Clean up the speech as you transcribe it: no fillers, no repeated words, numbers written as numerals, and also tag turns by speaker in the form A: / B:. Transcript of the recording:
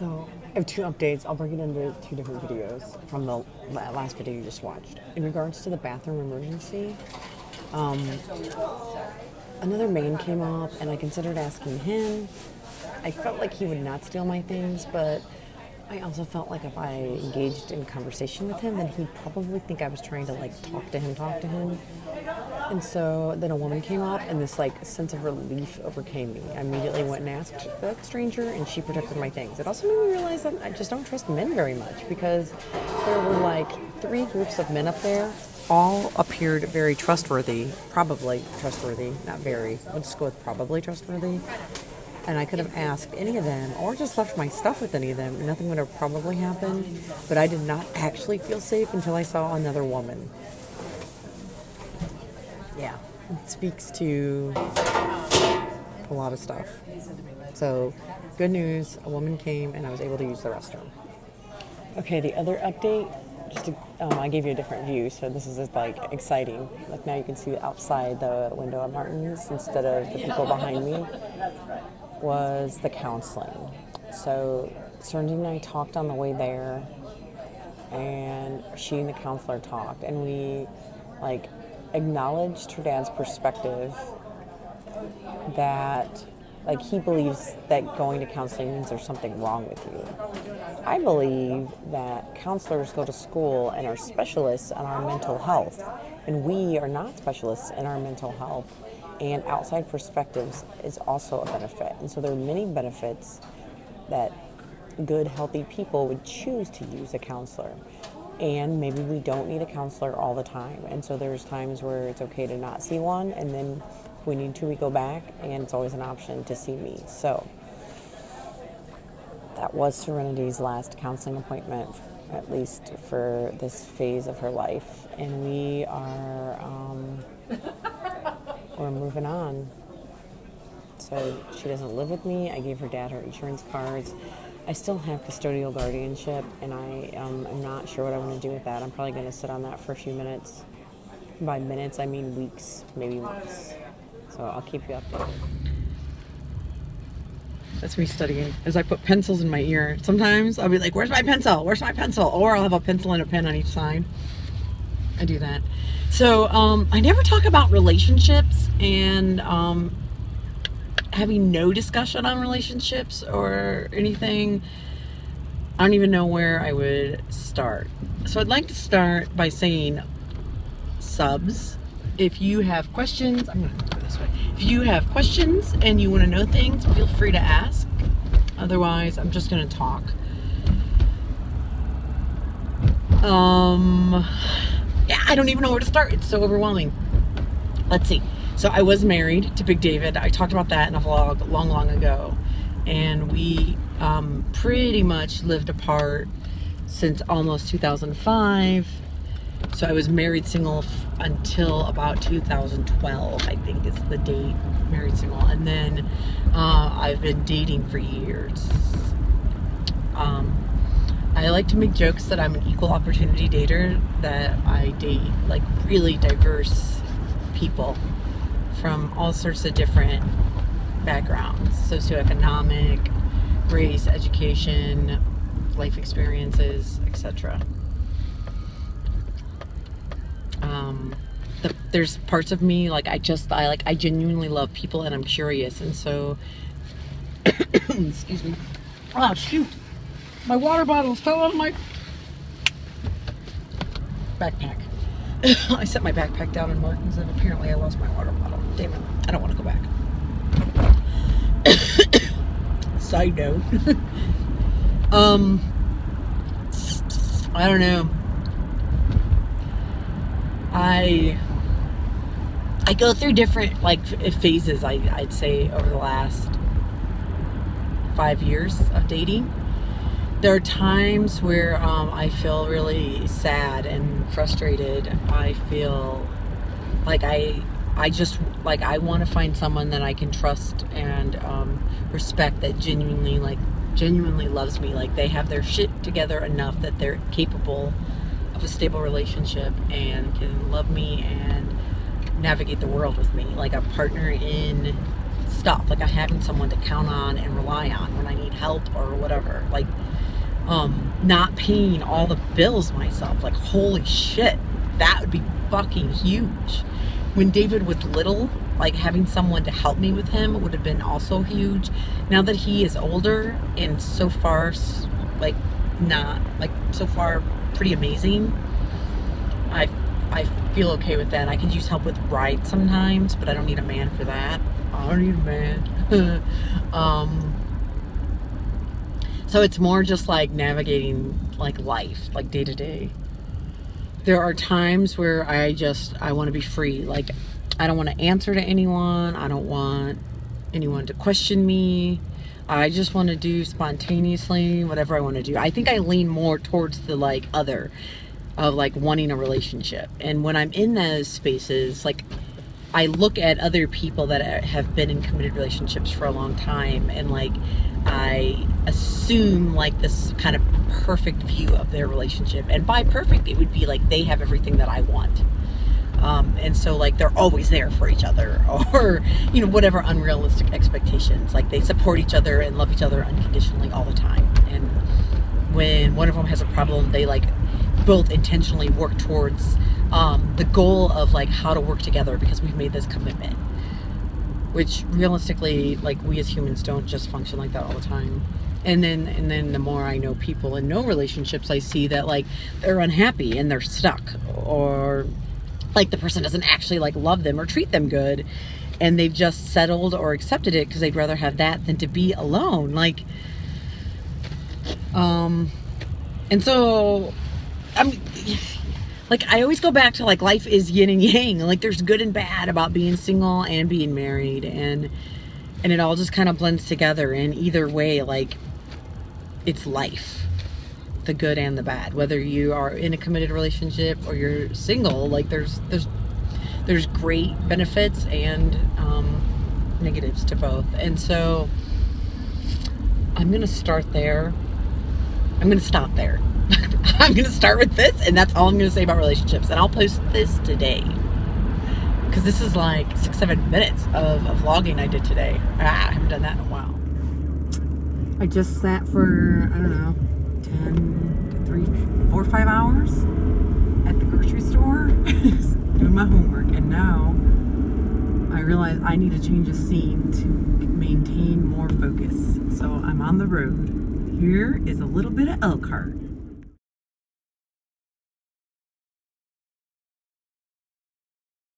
A: So I have two updates. I'll break it into two different videos from the last video you just watched. In regards to the bathroom emergency, another man came up and I considered asking him. I felt like he would not steal my things, but I also felt like if I engaged in conversation with him, then he'd probably think I was trying to like talk to him. And so then a woman came up, and this like sense of relief overcame me. I immediately went and asked that stranger, and she protected my things. It also made me realize that I just don't trust men very much, because there were like three groups of men up there. All appeared very trustworthy, probably trustworthy, not very. Let's just go with probably trustworthy. And I could have asked any of them, or just left my stuff with any of them, and nothing would have probably happened. But I did not actually feel safe until I saw another woman. Yeah, it speaks to a lot of stuff. So, good news, a woman came and I was able to use the restroom. Okay, the other update, I gave you a different view, so this is just like exciting. Like now you can see outside the window at Martin's instead of the people behind me, was the counseling. So, Serenity and I talked on the way there, and she and the counselor talked, and we acknowledged her dad's perspective that he believes that going to counseling means there's something wrong with you. I believe that counselors go to school and are specialists in our mental health, and we are not specialists in our mental health, and outside perspectives is also a benefit. And so there are many benefits that good, healthy people would choose to use a counselor. And maybe we don't need a counselor all the time. And so there's times where it's okay to not see one, and then if we need to, we go back, and it's always an option to see me. So that was Serenity's last counseling appointment, at least for this phase of her life. And we are, we're moving on. So she doesn't live with me. I gave her dad her insurance cards. I still have custodial guardianship, and I am not sure what I want to do with that. I'm probably going to sit on that for a few minutes. By minutes, I mean weeks, maybe months. So I'll keep you updated. That's me studying as I put pencils in my ear. Sometimes I'll be like, where's my pencil? Where's my pencil? Or I'll have a pencil and a pen on each side. I do that. So I never talk about relationships and having no discussion on relationships or anything. I don't even know where I would start. So I'd like to start by saying, subs, if you have questions, I'm going to go this way. If you have questions and you want to know things, feel free to ask. Otherwise, I'm just going to talk. Yeah, I don't even know where to start. It's so overwhelming. Let's see. So I was married to Big David. I talked about that in a vlog long ago. And we pretty much lived apart since almost 2005. So I was married single until about 2012, I think is the date, married single. And then I've been dating for years. I like to make jokes that I'm an equal opportunity dater, that I date really diverse people from all sorts of different backgrounds, socioeconomic, race, education, life experiences, etc. There's parts of me I genuinely love people, and I'm curious, and so excuse me. Oh shoot! My water bottles fell out of my backpack. I set my backpack down in Martin's, and apparently I lost my water bottle. Damn it. I don't want to go back. Side note. I don't know. I go through different phases, I'd say, over the last 5 years of dating. There are times where I feel really sad and frustrated. I feel like I want to find someone that I can trust and respect, that genuinely loves me. They have their shit together enough that they're capable of a stable relationship and can love me and navigate the world with me, like a partner in
B: stuff, like having someone to count on and rely on when I need help or whatever. Like, not paying all the bills myself. Like, holy shit, that would be fucking huge. When David was little, like having someone to help me with him would have been also huge. Now that he is older and so far, like, not, like, so far pretty amazing, I feel okay with that. I could use help with rides sometimes, but I don't need a man for that. I don't need a man. So it's more just like navigating like life, like day to day. There are times where I want to be free. Like, I don't want to answer to anyone. I don't want anyone to question me. I just want to do spontaneously whatever I want to do. I think I lean more towards the like other of like wanting a relationship. And when I'm in those spaces, like, I look at other people that have been in committed relationships for a long time, and like I assume like this kind of perfect view of their relationship. And by perfect, it would be like they have everything that I want. And so like they're always there for each other, or, you know, whatever unrealistic expectations. Like, they support each other and love each other unconditionally all the time. And when one of them has a problem, they like both intentionally work towards the goal of like how to work together because we've made this commitment, which realistically, like, we as humans don't just function like that all the time. And then the more I know people and know relationships, I see that like they're unhappy and they're stuck, or like the person doesn't actually like love them or treat them good, and they've just settled or accepted it because they'd rather have that than to be alone. Like, and so I'm like, I always go back to like life is yin and yang. Like, there's good and bad about being single and being married, and it all just kind of blends together. And either way, like, it's life, the good and the bad. Whether you are in a committed relationship or you're single, like there's great benefits and negatives to both. And so I'm gonna start there. I'm gonna stop there. I'm gonna start with this, and that's all I'm gonna say about relationships. And I'll post this today because this is like 6-7 minutes of vlogging I did today. I haven't done that in a while. I just sat for, I don't know, 4 or 5 hours at the grocery store doing my homework, and now I realize I need a change of scene to maintain more focus. So I'm on the road. Here is a little bit of Elkhart.